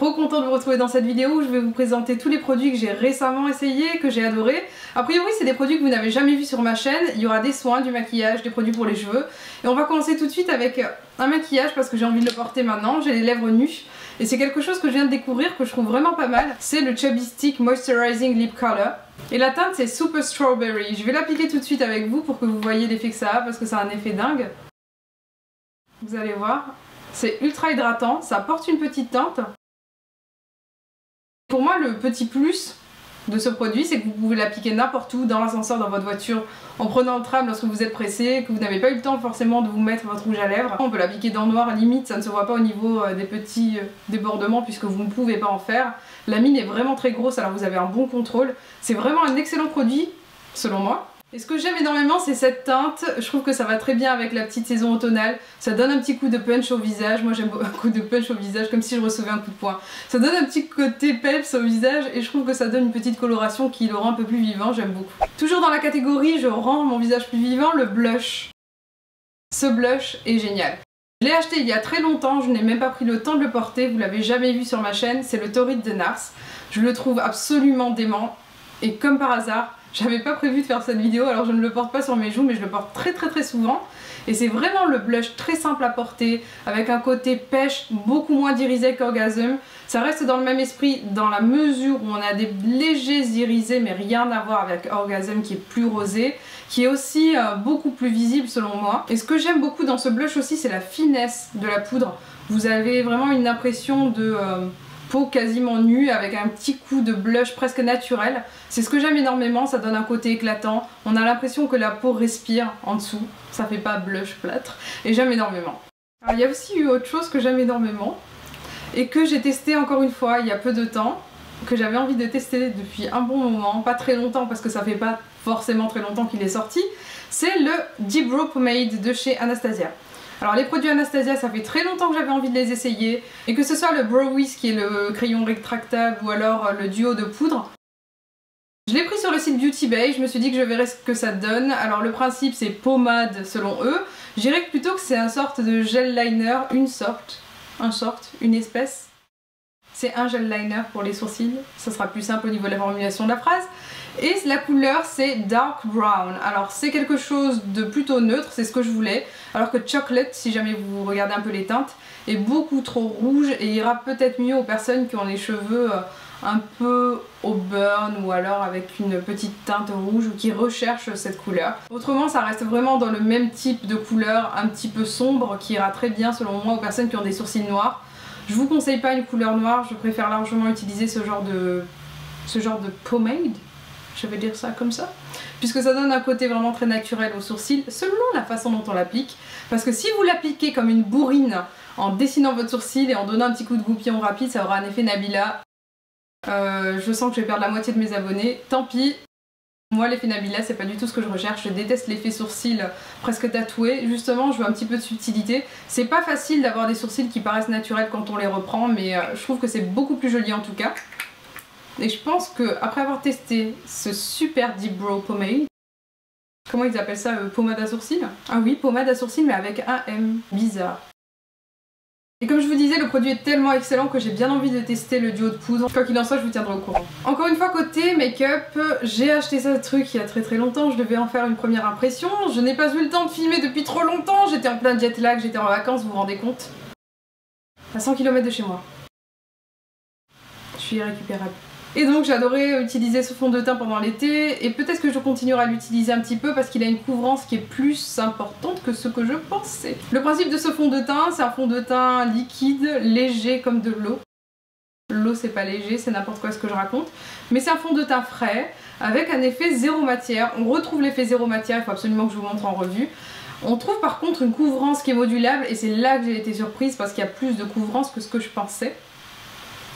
trop contente de vous retrouver dans cette vidéo où je vais vous présenter tous les produits que j'ai récemment essayés, que j'ai adorés. A priori c'est des produits que vous n'avez jamais vus sur ma chaîne, il y aura des soins, du maquillage, des produits pour les cheveux. Et on va commencer tout de suite avec un maquillage parce que j'ai envie de le porter maintenant, j'ai les lèvres nues. Et c'est quelque chose que je viens de découvrir que je trouve vraiment pas mal, c'est le Chubby Stick Moisturizing Lip Color. Et la teinte c'est Super Strawberry, je vais l'appliquer tout de suite avec vous pour que vous voyez l'effet que ça a parce que ça a un effet dingue. Vous allez voir, c'est ultra hydratant, ça apporte une petite teinte. Pour moi le petit plus de ce produit c'est que vous pouvez l'appliquer n'importe où, dans l'ascenseur, dans votre voiture, en prenant le tram lorsque vous êtes pressé, que vous n'avez pas eu le temps forcément de vous mettre votre rouge à lèvres. On peut l'appliquer dans le noir, limite ça ne se voit pas au niveau des petits débordements puisque vous ne pouvez pas en faire. La mine est vraiment très grosse alors vous avez un bon contrôle. C'est vraiment un excellent produit selon moi. Et ce que j'aime énormément c'est cette teinte, je trouve que ça va très bien avec la petite saison automnale, ça donne un petit coup de punch au visage, moi j'aime un coup de punch au visage comme si je recevais un coup de poing. Ça donne un petit côté peps au visage et je trouve que ça donne une petite coloration qui le rend un peu plus vivant, j'aime beaucoup. Toujours dans la catégorie je rends mon visage plus vivant, le blush. Ce blush est génial. Je l'ai acheté il y a très longtemps, je n'ai même pas pris le temps de le porter, vous l'avez jamais vu sur ma chaîne, c'est le Torrid de Nars. Je le trouve absolument dément et comme par hasard, j'avais pas prévu de faire cette vidéo alors je ne le porte pas sur mes joues mais je le porte très souvent et c'est vraiment le blush très simple à porter avec un côté pêche beaucoup moins irisé qu'Orgasm. Ça reste dans le même esprit dans la mesure où on a des légers irisés mais rien à voir avec Orgasm qui est plus rosé, qui est aussi beaucoup plus visible selon moi. Et ce que j'aime beaucoup dans ce blush aussi c'est la finesse de la poudre. Vous avez vraiment une impression de peau quasiment nue avec un petit coup de blush presque naturel. C'est ce que j'aime énormément, ça donne un côté éclatant. On a l'impression que la peau respire en dessous, ça fait pas blush plâtre et j'aime énormément. Alors, il y a aussi eu autre chose que j'aime énormément et que j'ai testé encore une fois il y a peu de temps, que j'avais envie de tester depuis un bon moment, pas très longtemps parce que ça fait pas forcément très longtemps qu'il est sorti, c'est le Deep Brow Pomade de chez Anastasia. Alors les produits Anastasia ça fait très longtemps que j'avais envie de les essayer et que ce soit le Brow Wiz qui est le crayon rétractable ou alors le duo de poudre. Je l'ai pris sur le site Beauty Bay, je me suis dit que je verrais ce que ça donne. Alors le principe c'est pommade selon eux. Je dirais plutôt que c'est une sorte de gel liner, une espèce. C'est un gel liner pour les sourcils, ça sera plus simple au niveau de la formulation de la phrase. Et la couleur c'est Dark Brown, alors c'est quelque chose de plutôt neutre, c'est ce que je voulais. Alors que Chocolate, si jamais vous regardez un peu les teintes, est beaucoup trop rouge et ira peut-être mieux aux personnes qui ont les cheveux un peu au burn ou alors avec une petite teinte rouge ou qui recherchent cette couleur. Autrement ça reste vraiment dans le même type de couleur un petit peu sombre qui ira très bien selon moi aux personnes qui ont des sourcils noirs. Je vous conseille pas une couleur noire, je préfère largement utiliser ce genre de pomade, je vais dire ça comme ça, puisque ça donne un côté vraiment très naturel aux sourcils selon la façon dont on l'applique. Parce que si vous l'appliquez comme une bourrine en dessinant votre sourcil et en donnant un petit coup de goupillon rapide, ça aura un effet Nabila. Je sens que je vais perdre la moitié de mes abonnés, tant pis. Moi l'effet Nabila c'est pas du tout ce que je recherche, je déteste l'effet sourcil presque tatoué, justement je veux un petit peu de subtilité. C'est pas facile d'avoir des sourcils qui paraissent naturels quand on les reprend mais je trouve que c'est beaucoup plus joli en tout cas. Et je pense que après avoir testé ce super Deep Brow Pomade, comment ils appellent ça, pommade à sourcils? Ah oui, pommade à sourcils mais avec un M, bizarre. Et comme je vous disais, le produit est tellement excellent que j'ai bien envie de tester le duo de poudre. Quoi qu'il en soit, je vous tiendrai au courant. Encore une fois, côté make-up, j'ai acheté ce truc il y a très longtemps, je devais en faire une première impression. Je n'ai pas eu le temps de filmer depuis trop longtemps, j'étais en plein jet lag, j'étais en vacances, vous vous rendez compte? À 100 km de chez moi. Je suis irrécupérable. Et donc j'ai adoré utiliser ce fond de teint pendant l'été et peut-être que je continuerai à l'utiliser un petit peu parce qu'il a une couvrance qui est plus importante que ce que je pensais. Le principe de ce fond de teint, c'est un fond de teint liquide, léger comme de l'eau. L'eau c'est pas léger, c'est n'importe quoi ce que je raconte. Mais c'est un fond de teint frais avec un effet zéro matière. On retrouve l'effet zéro matière, il faut absolument que je vous montre en revue. On trouve par contre une couvrance qui est modulable et c'est là que j'ai été surprise parce qu'il y a plus de couvrance que ce que je pensais.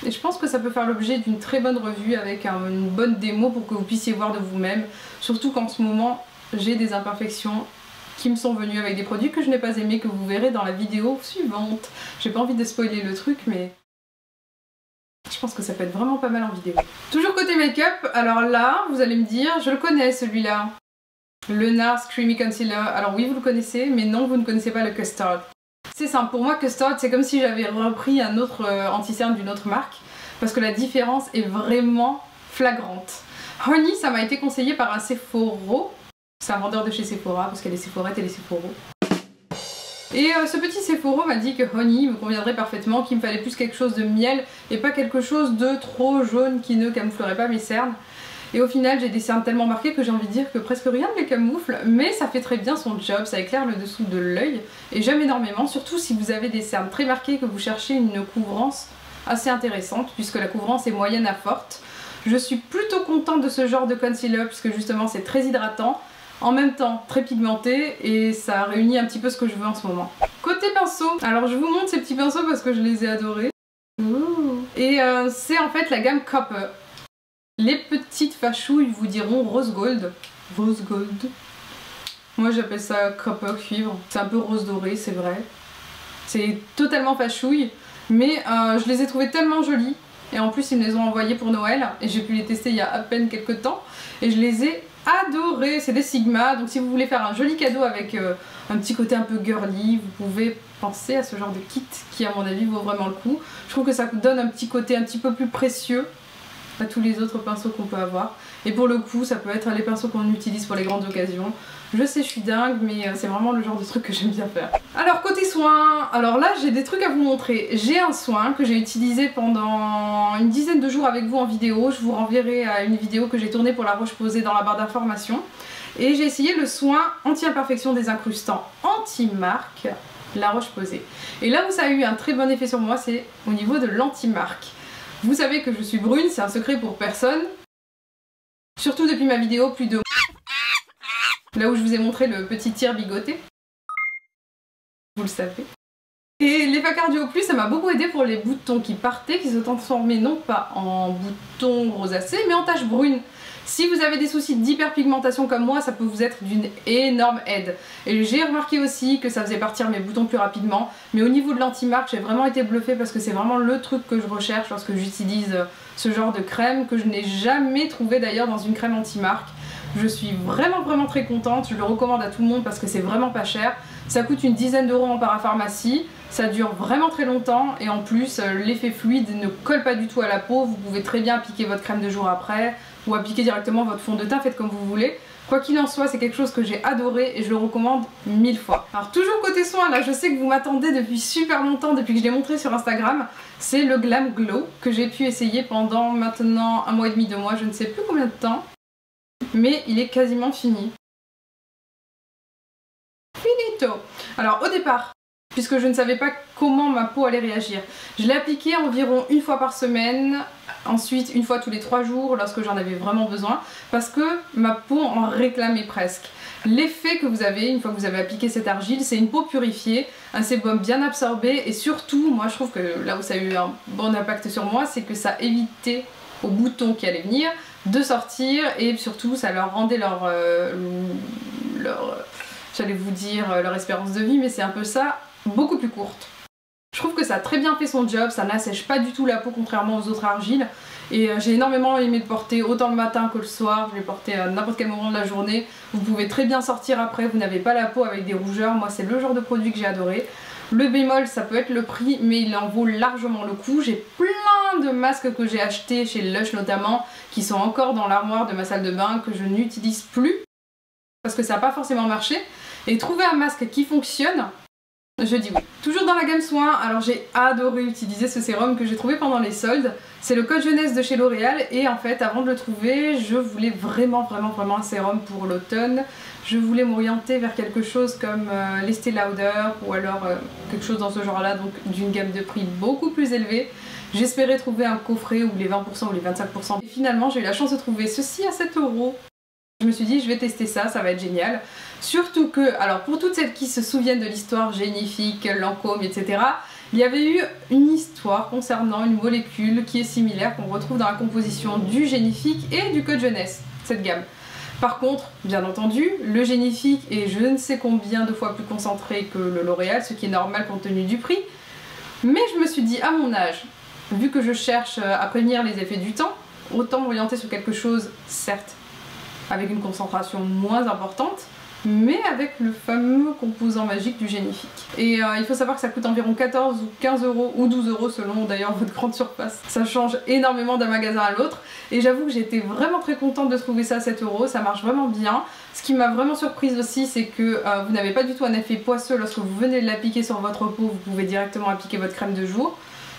Et je pense que ça peut faire l'objet d'une très bonne revue avec une bonne démo pour que vous puissiez voir de vous-même. Surtout qu'en ce moment, j'ai des imperfections qui me sont venues avec des produits que je n'ai pas aimés, que vous verrez dans la vidéo suivante. J'ai pas envie de spoiler le truc, mais je pense que ça peut être vraiment pas mal en vidéo. Toujours côté make-up, alors là, vous allez me dire, je le connais celui-là. Le NARS Creamy Concealer. Alors oui, vous le connaissez, mais non, vous ne connaissez pas le Custard. C'est simple, pour moi Custard c'est comme si j'avais repris un autre anti-cerne d'une autre marque parce que la différence est vraiment flagrante. Honey, ça m'a été conseillé par un Sephora, c'est un vendeur de chez Sephora parce qu'elle est Sephorette et les Sephora. Et ce petit Sephora m'a dit que Honey me conviendrait parfaitement, qu'il me fallait plus quelque chose de miel et pas quelque chose de trop jaune qui ne camouflerait pas mes cernes. Et au final j'ai des cernes tellement marquées que j'ai envie de dire que presque rien ne les camoufle, mais ça fait très bien son job, ça éclaire le dessous de l'œil et j'aime énormément, surtout si vous avez des cernes très marquées et que vous cherchez une couvrance assez intéressante puisque la couvrance est moyenne à forte. Je suis plutôt contente de ce genre de concealer puisque justement c'est très hydratant, en même temps très pigmenté et ça réunit un petit peu ce que je veux en ce moment. Côté pinceau, alors je vous montre ces petits pinceaux parce que je les ai adorés. Ouh. Et c'est en fait la gamme Copper. Les petites fachouilles vous diront rose gold. Rose gold. Moi j'appelle ça copper cuivre. C'est un peu rose doré, c'est vrai. C'est totalement fachouille. Mais je les ai trouvées tellement jolies. Et en plus ils me les ont envoyées pour Noël. Et j'ai pu les tester il y a à peine quelques temps. Et je les ai adorées. C'est des Sigma. Donc si vous voulez faire un joli cadeau avec un petit côté un peu girly, vous pouvez penser à ce genre de kit qui à mon avis vaut vraiment le coup. Je trouve que ça donne un petit côté un petit peu plus précieux à tous les autres pinceaux qu'on peut avoir. Et pour le coup, ça peut être les pinceaux qu'on utilise pour les grandes occasions. Je sais, je suis dingue, mais c'est vraiment le genre de truc que j'aime bien faire. Alors côté soin, alors là j'ai des trucs à vous montrer. J'ai un soin que j'ai utilisé pendant une dizaine de jours avec vous en vidéo. Je vous renverrai à une vidéo que j'ai tournée pour La Roche-Posay dans la barre d'informations. Et j'ai essayé le soin anti-imperfection des incrustants anti-marque La Roche-Posay. Et là où ça a eu un très bon effet sur moi, c'est au niveau de l'anti-marque. Vous savez que je suis brune, c'est un secret pour personne. Surtout depuis ma vidéo plus de... Là où je vous ai montré le petit tir bigoté. Vous le savez. Et l'Eva Cardio Plus, ça m'a beaucoup aidé pour les boutons qui partaient, qui se transformaient non pas en boutons rosacés, mais en taches brunes. Si vous avez des soucis d'hyperpigmentation comme moi, ça peut vous être d'une énorme aide. Et j'ai remarqué aussi que ça faisait partir mes boutons plus rapidement. Mais au niveau de l'anti-marque, j'ai vraiment été bluffée parce que c'est vraiment le truc que je recherche lorsque j'utilise ce genre de crème, que je n'ai jamais trouvé d'ailleurs dans une crème anti-marque. Je suis vraiment très contente, je le recommande à tout le monde parce que c'est vraiment pas cher. Ça coûte une dizaine d'euros en parapharmacie, ça dure vraiment très longtemps et en plus l'effet fluide ne colle pas du tout à la peau. Vous pouvez très bien appliquer votre crème de jour après ou appliquer directement votre fond de teint, faites comme vous voulez. Quoi qu'il en soit, c'est quelque chose que j'ai adoré et je le recommande 1000 fois. Alors toujours côté soin, là je sais que vous m'attendez depuis super longtemps, depuis que je l'ai montré sur Instagram, c'est le Glam Glow que j'ai pu essayer pendant maintenant 1 mois et demi, 2 mois, je ne sais plus combien de temps. Mais il est quasiment fini. Finito! Alors au départ, puisque je ne savais pas comment ma peau allait réagir, je l'ai appliqué environ une fois par semaine, ensuite une fois tous les 3 jours lorsque j'en avais vraiment besoin, parce que ma peau en réclamait presque. L'effet que vous avez une fois que vous avez appliqué cette argile, c'est une peau purifiée, un sébum bien absorbé et surtout, moi je trouve que là où ça a eu un bon impact sur moi, c'est que ça évitait aux boutons qui allaient venir de sortir et surtout ça leur rendait j'allais vous dire leur espérance de vie, mais c'est un peu ça, beaucoup plus courte. Je trouve que ça a très bien fait son job, ça n'assèche pas du tout la peau contrairement aux autres argiles et j'ai énormément aimé le porter autant le matin que le soir, je l'ai porté à n'importe quel moment de la journée. Vous pouvez très bien sortir après, vous n'avez pas la peau avec des rougeurs, moi c'est le genre de produit que j'ai adoré. Le bémol ça peut être le prix mais il en vaut largement le coup. J'ai plein de masques que j'ai achetés chez Lush notamment qui sont encore dans l'armoire de ma salle de bain que je n'utilise plus parce que ça n'a pas forcément marché. Et trouver un masque qui fonctionne, je dis oui. Toujours dans la gamme soins, alors j'ai adoré utiliser ce sérum que j'ai trouvé pendant les soldes. C'est le Code Jeunesse de chez L'Oréal et en fait avant de le trouver, je voulais vraiment un sérum pour l'automne. Je voulais m'orienter vers quelque chose comme l'Estée Lauder ou alors quelque chose dans ce genre-là, donc d'une gamme de prix beaucoup plus élevée. J'espérais trouver un coffret ou les 20% ou les 25%. Et finalement, j'ai eu la chance de trouver ceci à 7 €. Je me suis dit, je vais tester ça, ça va être génial. Surtout que, alors pour toutes celles qui se souviennent de l'histoire génifique, Lancôme, etc., il y avait eu une histoire concernant une molécule qui est similaire, qu'on retrouve dans la composition du génifique et du Code Jeunesse, cette gamme. Par contre, bien entendu, le génifique est je ne sais combien de fois plus concentré que le L'Oréal, ce qui est normal compte tenu du prix. Mais je me suis dit, à mon âge, vu que je cherche à prévenir les effets du temps, autant m'orienter sur quelque chose, certes, avec une concentration moins importante, mais avec le fameux composant magique du Génifique. Et il faut savoir que ça coûte environ 14 ou 15 euros ou 12 euros selon d'ailleurs votre grande surface. Ça change énormément d'un magasin à l'autre et j'avoue que j'étais vraiment très contente de trouver ça à 7 euros, ça marche vraiment bien. Ce qui m'a vraiment surprise aussi, c'est que vous n'avez pas du tout un effet poisseux lorsque vous venez de l'appliquer sur votre peau, vous pouvez directement appliquer votre crème de jour.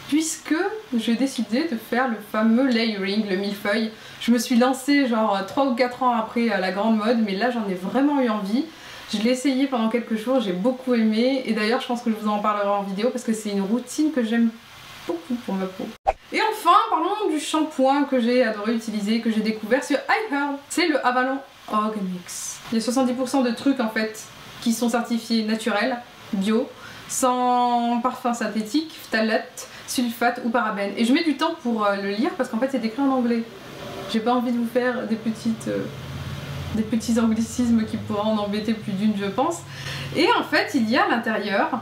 Puisque j'ai décidé de faire le fameux layering, le millefeuille. Je me suis lancée genre 3 ou 4 ans après la grande mode, mais là j'en ai vraiment eu envie. Je l'ai essayé pendant quelques jours, j'ai beaucoup aimé, et d'ailleurs je pense que je vous en parlerai en vidéo parce que c'est une routine que j'aime beaucoup pour ma peau. Et enfin, parlons du shampoing que j'ai adoré utiliser, que j'ai découvert sur iHerb. C'est le Avalon Organics. Il y a 70% de trucs en fait qui sont certifiés naturels, bio, sans parfum synthétique, phtalate, sulfate ou parabène. Et je mets du temps pour le lire parce qu'en fait c'est écrit en anglais. J'ai pas envie de vous faire des petits anglicismes qui pourraient en embêter plus d'une je pense. Et en fait il y a à l'intérieur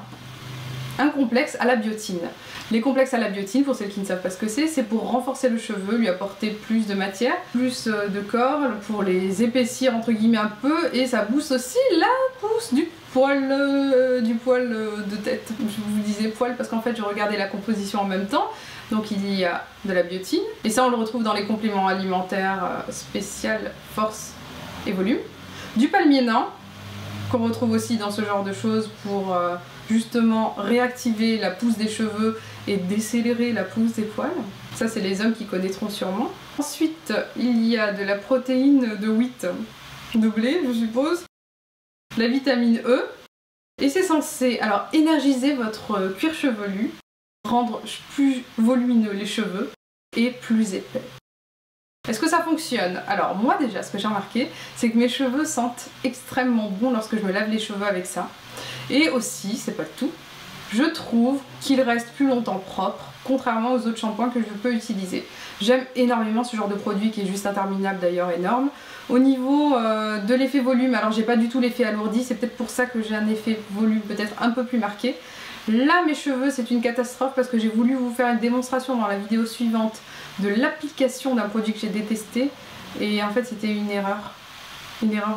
un complexe à la biotine. Les complexes à la biotine, pour celles qui ne savent pas ce que c'est pour renforcer le cheveu, lui apporter plus de matière, plus de corps, pour les épaissir entre guillemets un peu, et ça booste aussi la pousse du poil de tête. Je vous disais poil parce qu'en fait je regardais la composition en même temps. Donc il y a de la biotine, et ça on le retrouve dans les compléments alimentaires spécial force et volume. Du palmier nain, qu'on retrouve aussi dans ce genre de choses pour justement réactiver la pousse des cheveux et décélérer la pousse des poils. Ça c'est les hommes qui connaîtront sûrement. Ensuite il y a de la protéine de wheat, de blé je suppose, la vitamine E, et c'est censé alors énergiser votre cuir chevelu, rendre plus volumineux les cheveux et plus épais. Est-ce que ça fonctionne? Alors moi déjà, ce que j'ai remarqué, c'est que mes cheveux sentent extrêmement bon lorsque je me lave les cheveux avec ça. Et aussi, c'est pas tout, je trouve qu'ils restent plus longtemps propres, contrairement aux autres shampoings que je peux utiliser. J'aime énormément ce genre de produit qui est juste interminable d'ailleurs, énorme. Au niveau de l'effet volume, alors j'ai pas du tout l'effet alourdi, c'est peut-être pour ça que j'ai un effet volume peut-être un peu plus marqué. Là mes cheveux c'est une catastrophe parce que j'ai voulu vous faire une démonstration dans la vidéo suivante de l'application d'un produit que j'ai détesté et en fait c'était une erreur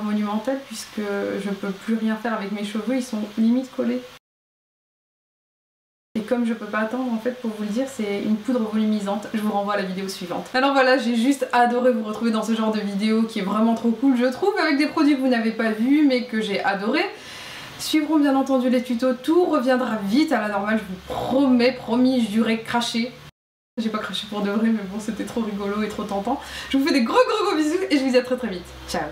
monumentale puisque je peux plus rien faire avec mes cheveux, ils sont limite collés. Et comme je peux pas attendre en fait pour vous le dire, c'est une poudre volumisante, je vous renvoie à la vidéo suivante. Alors voilà, j'ai juste adoré vous retrouver dans ce genre de vidéo qui est vraiment trop cool je trouve, avec des produits que vous n'avez pas vus mais que j'ai adoré. Suivront bien entendu les tutos, tout reviendra vite à la normale, je vous promets, promis, juré, craché. J'ai pas craché pour de vrai mais bon c'était trop rigolo et trop tentant. Je vous fais des gros bisous et je vous dis à très vite. Ciao.